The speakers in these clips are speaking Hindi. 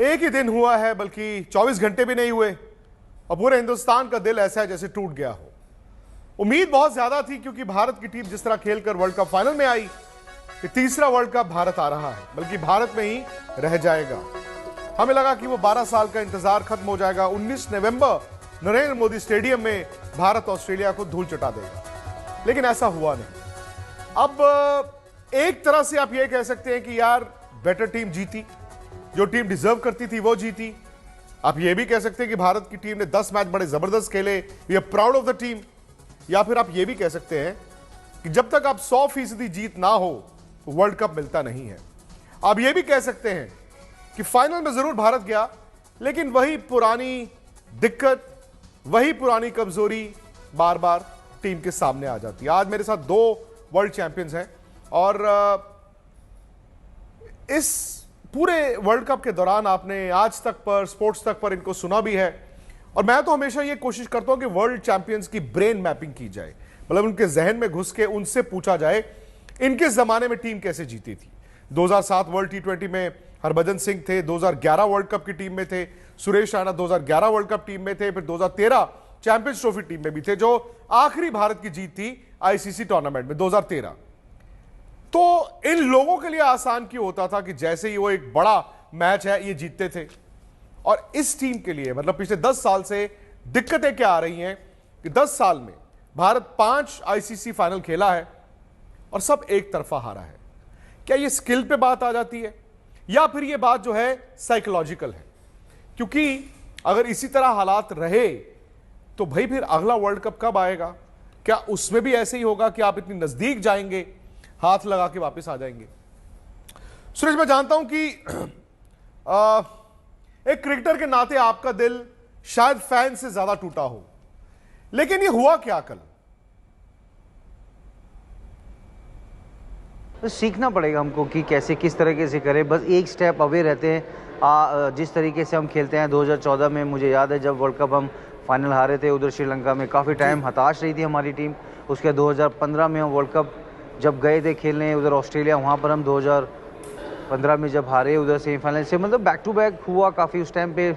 एक ही दिन हुआ है, बल्कि 24 घंटे भी नहीं हुए और पूरे हिंदुस्तान का दिल ऐसा है जैसे टूट गया हो। उम्मीद बहुत ज्यादा थी क्योंकि भारत की टीम जिस तरह खेलकर वर्ल्ड कप फाइनल में आई कि तीसरा वर्ल्ड कप भारत आ रहा है, बल्कि भारत में ही रह जाएगा। हमें लगा कि वो 12 साल का इंतजार खत्म हो जाएगा। 19 नवंबर नरेंद्र मोदी स्टेडियम में भारत ऑस्ट्रेलिया को धूल चटा देगा, लेकिन ऐसा हुआ नहीं। अब एक तरह से आप ये कह सकते हैं कि यार बेटर टीम जीती, जो टीम डिजर्व करती थी वो जीती। आप ये भी कह सकते हैं कि भारत की टीम ने 10 मैच बड़े जबरदस्त खेले, we are proud of the team. या फिर आप ये भी कह सकते हैं कि जब तक आप 100% जीत ना हो वर्ल्ड कप मिलता नहीं है। आप ये भी कह सकते हैं कि फाइनल में जरूर भारत गया, लेकिन वही पुरानी दिक्कत, वही पुरानी कमजोरी बार बार टीम के सामने आ जाती है। आज मेरे साथ 2 वर्ल्ड चैंपियंस हैं और इस पूरे वर्ल्ड कप के दौरान आपने आज तक पर, स्पोर्ट्स तक पर इनको सुना भी है। और मैं तो हमेशा ये कोशिश करता हूं कि वर्ल्ड चैंपियंस की ब्रेन मैपिंग की जाए, मतलब उनके जहन में घुस के उनसे पूछा जाए इनके जमाने में टीम कैसे जीती थी। 2007 वर्ल्ड T20 में हरभजन सिंह थे, 2011 वर्ल्ड कप की टीम में थे, Suresh Raina 2011 world cup team में थे, फिर 2013 चैंपियंस ट्रॉफी टीम में भी थे, जो आखिरी भारत की जीत थी आईसीसी टूर्नामेंट में 2013। तो इन लोगों के लिए आसान क्यों होता था कि जैसे ही वो एक बड़ा मैच है ये जीतते थे। और इस टीम के लिए, मतलब पिछले 10 साल से दिक्कतें क्या आ रही हैं कि 10 साल में भारत 5 आईसीसी फाइनल खेला है और सब एक तरफा हारा है। क्या ये स्किल पे बात आ जाती है या फिर ये बात जो है साइकोलॉजिकल है? क्योंकि अगर इसी तरह हालात रहे तो भाई फिर अगला वर्ल्ड कप कब आएगा? क्या उसमें भी ऐसे ही होगा कि आप इतनी नजदीक जाएंगे, हाथ लगा के वापस आ जाएंगे? सुरेश, मैं जानता हूं कि एक क्रिकेटर के नाते आपका दिल शायद फैन से ज्यादा टूटा हो, लेकिन ये हुआ क्या कल? तो सीखना पड़ेगा हमको कि कैसे किस तरीके से करें। बस एक स्टेप अवे रहते हैं। जिस तरीके से हम खेलते हैं 2014 में, मुझे याद है जब वर्ल्ड कप हम फाइनल हारे थे उधर श्रीलंका में, काफ़ी टाइम हताश रही थी हमारी टीम। उसके 2015 में हम वर्ल्ड कप जब गए थे खेलने उधर ऑस्ट्रेलिया, वहाँ पर हम 2015 में जब हारे उधर सेमीफाइनल से, मतलब बैक टू बैक हुआ काफ़ी उस टाइम पे।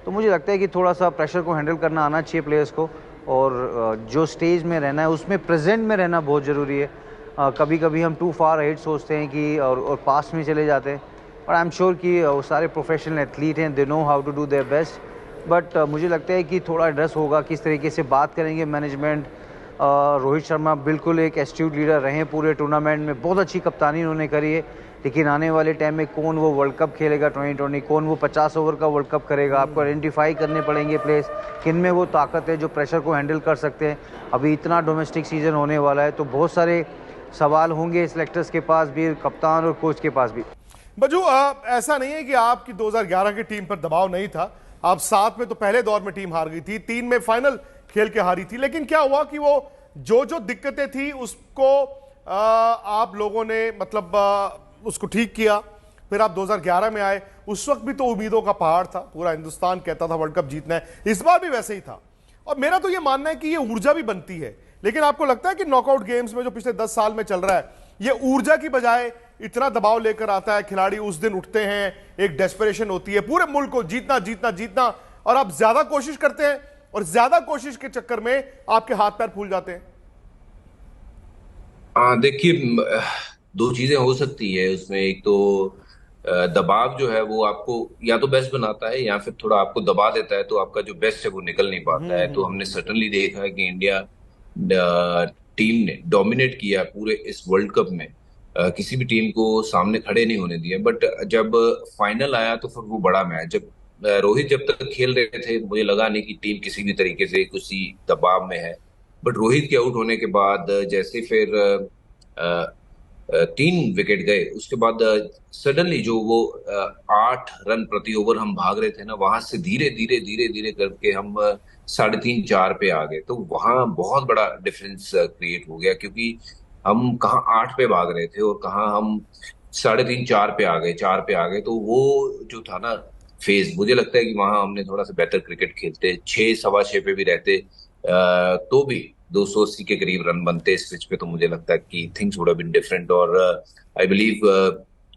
तो मुझे लगता है कि थोड़ा सा प्रेशर को हैंडल करना आना चाहिए प्लेयर्स को, और जो स्टेज में रहना है उसमें प्रेजेंट में रहना बहुत ज़रूरी है। कभी कभी हम टू फार अहेड सोचते हैं कि और पास्ट में चले जाते हैं, और आई एम श्योर कि वो सारे प्रोफेशनल एथलीट हैं, they know how to do their best. But मुझे लगता है कि थोड़ा एड्रेस होगा, किस तरीके से बात करेंगे मैनेजमेंट। रोहित शर्मा बिल्कुल एक एस्ट्यूट लीडर रहे हैं पूरे टूर्नामेंट में, बहुत अच्छी कप्तानी उन्होंने करी है। लेकिन आने वाले टाइम में कौन वो वर्ल्ड कप खेलेगा 2020, कौन वो 50 ओवर का वर्ल्ड कप करेगा, आपको आइडेंटिफाई करने पड़ेंगे प्लेयर्स, किन में वो ताकत है जो प्रेशर को हैंडल कर सकते हैं। अभी इतना डोमेस्टिक सीजन होने वाला है तो बहुत सारे सवाल होंगे सिलेक्टर्स के पास भी, कप्तान और कोच के पास भी। बजू, ऐसा नहीं है कि आपकी 2011 की टीम पर दबाव नहीं था। आप 7 में तो पहले दौर में टीम हार गई थी, 3 में फाइनल खेल के हारी थी, लेकिन क्या हुआ कि वो जो दिक्कतें थी उसको आप लोगों ने मतलब उसको ठीक किया। फिर आप 2011 में आए, उस वक्त भी तो उम्मीदों का पहाड़ था, पूरा हिंदुस्तान कहता था वर्ल्ड कप जीतना है। इस बार भी वैसे ही था। और मेरा तो ये मानना है कि ये ऊर्जा भी बनती है, लेकिन आपको लगता है कि नॉकआउट गेम्स में जो पिछले 10 साल में चल रहा है, ये ऊर्जा की बजाय इतना दबाव लेकर आता है, खिलाड़ी उस दिन उठते हैं, एक डेस्परेशन होती है पूरे मुल्क को जीतना जीतना जीतना, और आप ज्यादा कोशिश करते हैं और ज्यादा कोशिश के चक्कर में आपके हाथ पैर फूल जाते हैं? देखिए, 2 चीजें हो सकती है उसमें। एक तो दबाव जो है वो आपको या तो बेस्ट बनाता है या फिर थोड़ा आपको दबा देता है, तो आपका जो बेस्ट है वो निकल नहीं पाता है। तो हमने सर्टनली देखा है कि इंडिया टीम ने डोमिनेट किया पूरे इस वर्ल्ड कप में, किसी भी टीम को सामने खड़े नहीं होने दिए। बट जब फाइनल आया तो फिर वो बड़ा मैच, जब रोहित जब तक खेल रहे थे मुझे लगा नहीं कि टीम किसी भी तरीके से किसी दबाव में है। बट रोहित के आउट होने के बाद जैसे फिर 3 विकेट गए, उसके बाद सडनली जो वो 8 रन प्रति ओवर हम भाग रहे थे ना, वहां से धीरे धीरे धीरे धीरे करके हम 3.5-4 पे आ गए। तो वहां बहुत बड़ा डिफरेंस क्रिएट हो गया, क्योंकि हम कहाँ 8 पे भाग रहे थे और कहाँ हम 3.5-4 पे आ गए, 4 पे आ गए। तो वो जो था ना फेज, मुझे लगता है कि वहां हमने थोड़ा सा बेहतर क्रिकेट खेलते, 6 सवा 6 पे भी रहते तो भी 280 के करीब रन बनते इस पिच पे, तो मुझे लगता है कि things would have been different. और आई बिलीव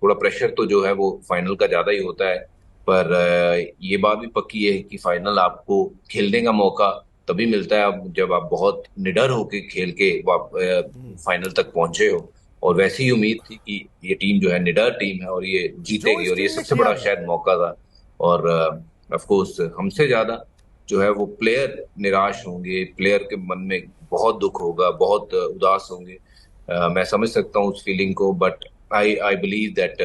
थोड़ा प्रेशर तो जो है वो फाइनल का ज्यादा ही होता है, पर ये बात भी पक्की है कि फाइनल आपको खेलने का मौका तभी मिलता है जब आप बहुत निडर होके खेल के फाइनल तक पहुंचे हो। और वैसी ही उम्मीद थी कि ये टीम जो है निडर टीम है और ये जो जीतेगी, इस और ये टीम ने सबसे किया बड़ा है। शायद मौका था। और ऑफ कोर्स हमसे ज्यादा जो है वो प्लेयर निराश होंगे, प्लेयर के मन में बहुत दुख होगा, बहुत उदास होंगे। मैं समझ सकता हूँ उस फीलिंग को, but I I believe that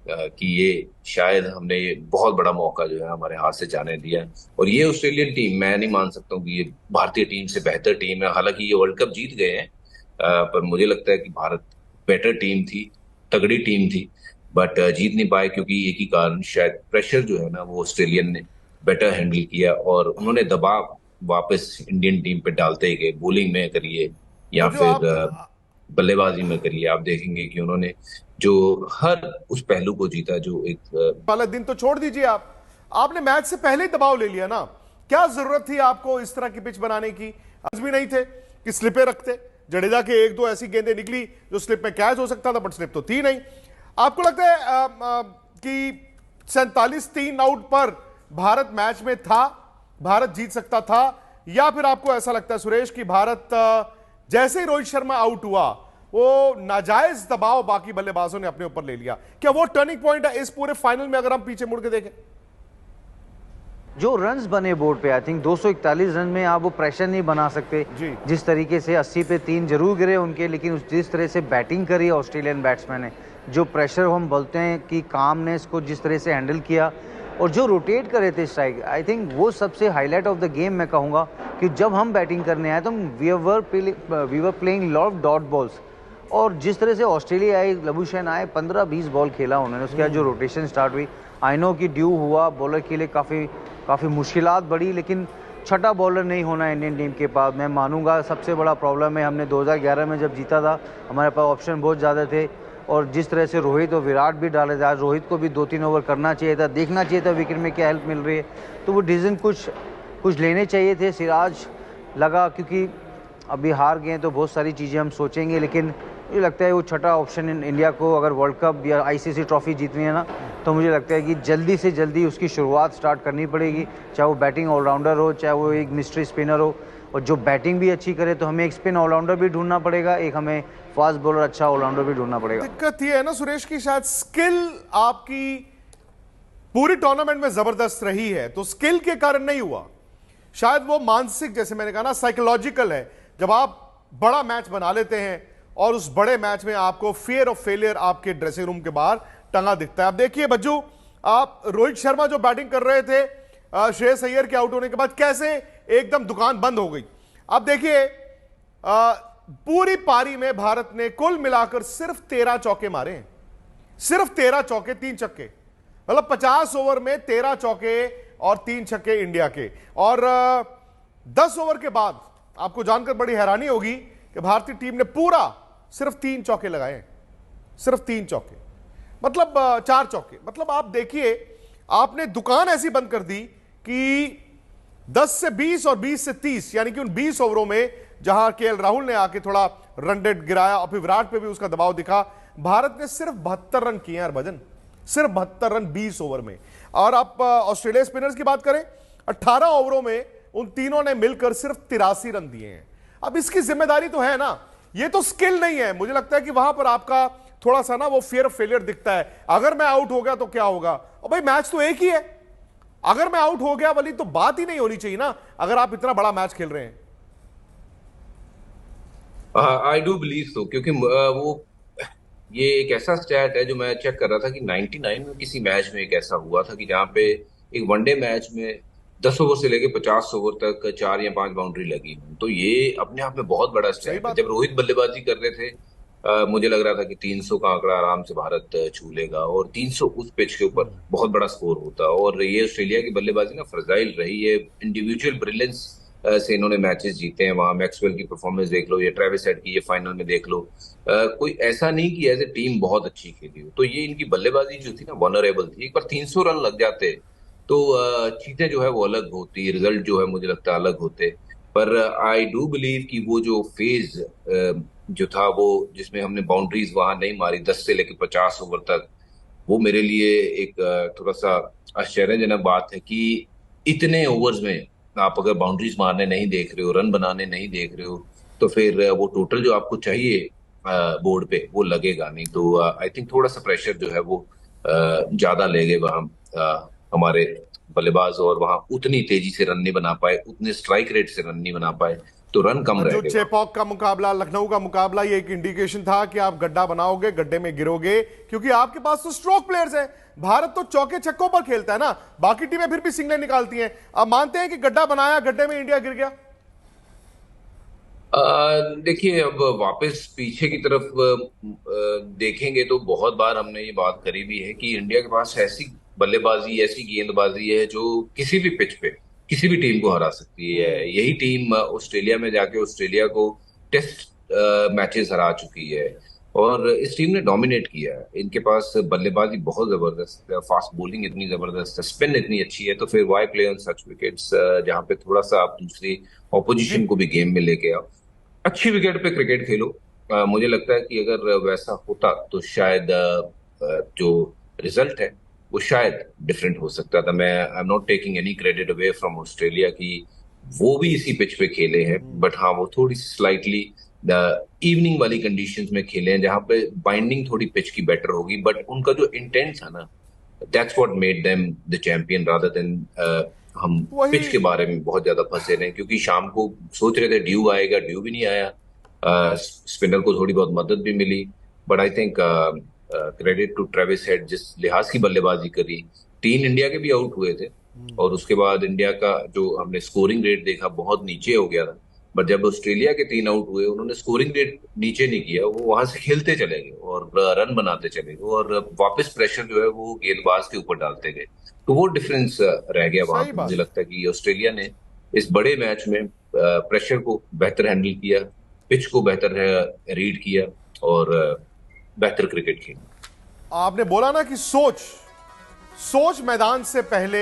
कि ये शायद हमने ये बहुत बड़ा मौका जो है हमारे हाथ से जाने दिया है। और ये ऑस्ट्रेलियन टीम, मैं नहीं मान सकता हूँ कि ये भारतीय टीम से बेहतर टीम है। हालांकि ये वर्ल्ड कप जीत गए हैं, पर मुझे लगता है कि भारत बेटर टीम थी, तगड़ी टीम थी, बट जीत नहीं पाए क्योंकि एक ही कारण, शायद प्रेशर जो है ना वो ऑस्ट्रेलियन ने बेटर हैंडल किया और उन्होंने दबाव वापस इंडियन टीम पे डालते ही गए। बॉलिंग में करिए या बज्जू फिर आप बल्लेबाजी में करिए, आप देखेंगे कि उन्होंने जो हर उस पहलू को जीता जो एक वाला दिन तो छोड़ दीजिए, आप आपने मैच से पहले ही दबाव ले लिया ना। क्या जरूरत थी आपको इस तरह की पिच बनाने की? आज भी नहीं थे कि स्लिपे रखते। जडेजा के एक दो ऐसी गेंदें निकली जो स्लिप में कैच हो सकता था, बट स्लिप तो थी नहीं। आपको लगता है कि 47 आउट पर भारत मैच में था, भारत जीत सकता था? या फिर आपको ऐसा लगता है सुरेश कि भारत जैसे ही रोहित शर्मा आउट हुआ वो नाजायज दबाव बाकी बल्लेबाजों ने अपने ऊपर ले लिया? क्या वो टर्निंग पॉइंट है इस पूरे फाइनल में अगर हम पीछे मुड़ के देखें? जो रन्स बने बोर्ड पे, आई थिंक 241 रन में आप वो प्रेशर नहीं बना सकते जी। जिस तरीके से 80 पे 3 जरूर गिरे उनके, लेकिन जिस तरह से बैटिंग करी ऑस्ट्रेलियन बैट्समैन ने, जो प्रेशर हम बोलते हैं कि कामनेस को जिस तरह से हैंडल किया और जो रोटेट करे थे स्ट्राइक, आई थिंक वो सबसे हाईलाइट ऑफ द गेम मैं कहूँगा। कि जब हम बैटिंग करने आए तो we were playing lot of dot balls, और जिस तरह से ऑस्ट्रेलिया आए, लबुशेन आए, 15-20 बॉल खेला उन्होंने, उसके बाद जो रोटेशन स्टार्ट हुई, आई नो कि ड्यू हुआ बॉलर के लिए काफ़ी मुश्किलात बढ़ी, लेकिन छठा बॉलर नहीं होना इंडियन टीम के पास, मैं मानूंगा सबसे बड़ा प्रॉब्लम है। हमने 2011 में जब जीता था हमारे पास ऑप्शन बहुत ज़्यादा थे, और जिस तरह से रोहित और विराट भी डाले थे, आज रोहित को भी 2-3 ओवर करना चाहिए था, देखना चाहिए था विकेट में क्या हेल्प मिल रही है, तो वो डिसीजन कुछ लेने चाहिए थे। सिराज लगा क्योंकि अभी हार गए तो बहुत सारी चीज़ें हम सोचेंगे, लेकिन मुझे लगता है वो छठा ऑप्शन इंडिया को अगर वर्ल्ड कप या आईसीसी ट्रॉफी जीतनी है ना, तो मुझे लगता है कि जल्दी से जल्दी उसकी शुरुआत स्टार्ट करनी पड़ेगी, चाहे वो बैटिंग ऑलराउंडर हो, चाहे वो एक मिस्ट्री स्पिनर हो, और जो बैटिंग भी अच्छी करे तो हमें एक स्पिन ऑलराउंडर भी ढूंढना पड़ेगा, एक हमें फास्ट बॉलर अच्छा ऑलराउंडर भी ढूंढना पड़ेगा। दिक्कत ये है ना सुरेश की शायद स्किल आपकी पूरी टूर्नामेंट में जबरदस्त रही है, तो स्किल के कारण नहीं हुआ, शायद वो मानसिक, जैसे मैंने कहा ना, साइकोलॉजिकल है। जब आप बड़ा मैच बना लेते हैं और उस बड़े मैच में आपको फियर ऑफ फेलियर आपके ड्रेसिंग रूम के बाहर टंगा दिखता है। अब देखिए बज्जू, आप रोहित शर्मा जो बैटिंग कर रहे थे श्रेयस अय्यर के आउट होने के बाद, कैसे एकदम दुकान बंद हो गई। अब देखिए पूरी पारी में भारत ने कुल मिलाकर सिर्फ 13 चौके मारे हैं, सिर्फ 13 चौके 3 छक्के, मतलब 50 ओवर में 13 चौके और 3 छक्के इंडिया के। और 10 ओवर के बाद आपको जानकर बड़ी हैरानी होगी कि भारतीय टीम ने पूरा सिर्फ 3 चौके लगाए हैं, सिर्फ 3 चौके, मतलब 4 चौके। मतलब आप देखिए, आपने दुकान ऐसी बंद कर दी कि 10 से 20 और 20 से 30, यानी कि उन 20 ओवरों में जहां केएल राहुल ने आके थोड़ा रन रेट गिराया और फिर विराट पे भी उसका दबाव दिखा, भारत ने सिर्फ 72 रन किए हैं भजन, सिर्फ 72 रन 20 ओवर में। और आप ऑस्ट्रेलिया स्पिनर्स की बात करें, 18 ओवरों में उन तीनों ने मिलकर सिर्फ 83 रन दिए हैं। अब इसकी जिम्मेदारी तो है ना, ये तो स्किल नहीं है। मुझे लगता है कि वहां पर आपका थोड़ा सा ना वो फियर ऑफ फेलियर दिखता है। अगर मैं आउट हो गया तो क्या होगा, और भाई मैच तो एक ही है, अगर मैं आउट हो गया वाली तो बात ही नहीं होनी चाहिए ना, अगर आप इतना बड़ा मैच खेल रहे हैं। आई डू बिलीव सो, क्योंकि वो ये एक ऐसा स्टैट है जो मैं चेक कर रहा था कि 99 में किसी मैच में एक ऐसा हुआ था कि जहां पे एक वनडे मैच में 10 ओवर से लेके 50 ओवर तक 4 या 5 बाउंड्री लगी। तो ये अपने आप में बहुत बड़ा सही स्टैट है। बात। जब रोहित बल्लेबाजी कर रहे थे, मुझे लग रहा था कि 300 का आंकड़ा आराम से भारत छू लेगा, और 300 उस पिच के ऊपर बहुत बड़ा स्कोर होता। और ये ऑस्ट्रेलिया की बल्लेबाजी ना फ्रजाइल रही है, इंडिविजुअल ब्रिलियंस से इन्होंने मैचेस जीते हैं। वहां मैक्सवेल की परफॉर्मेंस देख लो, ये ट्रेविस हेड की ये फाइनल में देख लो, कोई ऐसा नहीं कि एज ए टीम बहुत अच्छी खेली हो। तो ये इनकी बल्लेबाजी जो थी ना वनरेबल थी। एक बार 300 रन लग जाते तो चीजें जो है वो अलग होती, रिजल्ट जो है मुझे लगता है अलग होते। पर आई डू बिलीव कि वो जो फेज जो था वो जिसमें हमने बाउंड्रीज वहां नहीं मारी 10 से लेकर 50 ओवर तक, वो मेरे लिए एक थोड़ा सा आश्चर्यजनक बात है कि इतने ओवर्स में आप अगर बाउंड्रीज मारने नहीं देख रहे हो, रन बनाने नहीं देख रहे हो, तो फिर वो टोटल जो आपको चाहिए बोर्ड पे वो लगेगा नहीं। तो आई थिंक थोड़ा सा प्रेशर जो है वो ज्यादा ले गए वहाँ हमारे बल्लेबाज, और वहां उतनी तेजी से रन नहीं बना पाए, उतने स्ट्राइक रेट से रन नहीं बना पाए, तो रन कम रह जो गए वहाँ। चेपॉक का मुकाबला, लखनऊ का मुकाबला, ये एक इंडिकेशन था कि आप गड्ढा बनाओगे, गड्ढे में गिरोगे, क्योंकि आपके पास तो स्ट्रोक प्लेयर्स हैं। भारत तो चौके छक्कों पर खेलता है ना, बाकी टीमें फिर भी सिंगलें निकालती हैं। आप मानते हैं कि गड्ढा बनाया, गड्ढे में इंडिया गिर गया? देखिए, अब वापस पीछे की तरफ देखेंगे तो बहुत बार हमने ये बात करी भी है कि इंडिया के पास ऐसी बल्लेबाजी, ऐसी गेंदबाजी है जो किसी भी पिच पे किसी भी टीम को हरा सकती है। यही टीम ऑस्ट्रेलिया में जाके ऑस्ट्रेलिया को टेस्ट मैचेस हरा चुकी है, और इस टीम ने डोमिनेट किया है। इनके पास बल्लेबाजी बहुत जबरदस्त है, फास्ट बॉलिंग इतनी जबरदस्त है, स्पिन इतनी अच्छी है, तो फिर why play on such wickets जहां पे थोड़ा सा आप दूसरी ऑपोजिशन को भी गेम में लेके आओ, अच्छी विकेट पे क्रिकेट खेलो। मुझे लगता है कि अगर वैसा होता तो शायद जो रिजल्ट है वो शायद डिफरेंट हो सकता था। मैं I am not taking any credit away from Australia की वो भी इसी पिच पे खेले हैं, बट हाँ वो थोड़ी सी स्लाइटली इवनिंग वाली कंडीशंस में खेले हैं जहां पे बाइंडिंग थोड़ी पिच की बेटर होगी, बट उनका जो इंटेंट था ना, that's what made them the champion rather than हम वही पिच के बारे में बहुत ज्यादा फंसे रहे, क्योंकि शाम को सोच रहे थे ड्यू आएगा, ड्यू भी नहीं आया। स्पिनर को थोड़ी बहुत मदद भी मिली, but I think credit to Travis Head, जिस लिहाज की बल्लेबाजी करी। 3 इंडिया के भी आउट हुए थे, और उसके बाद इंडिया का जो हमने स्कोरिंग रेट देखा बहुत नीचे हो गया था, बट जब ऑस्ट्रेलिया के 3 आउट हुए उन्होंने स्कोरिंग रेट नीचे नहीं किया, वो वहां से खेलते चले गए और रन बनाते चले गए, और वापस प्रेशर जो है वो गेंदबाज के ऊपर डालते गए, तो वो डिफरेंस रह गया वहां सही पे। मुझे बात। लगता है कि ऑस्ट्रेलिया ने इस बड़े मैच में प्रेशर को बेहतर हैंडल किया, पिच को बेहतर रीड किया, और बेहतर क्रिकेट खेला। आपने बोला ना कि सोच सोच मैदान से पहले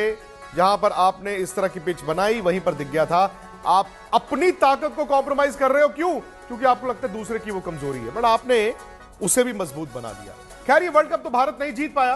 जहां पर आपने इस तरह की पिच बनाई वहीं पर दिख गया था। आप अपनी ताकत को कॉम्प्रोमाइज कर रहे हो, क्यों? क्योंकि आपको लगता है दूसरे की वो कमजोरी है, बट आपने उसे भी मजबूत बना दिया। खैर, ये वर्ल्ड कप तो भारत नहीं जीत पाया,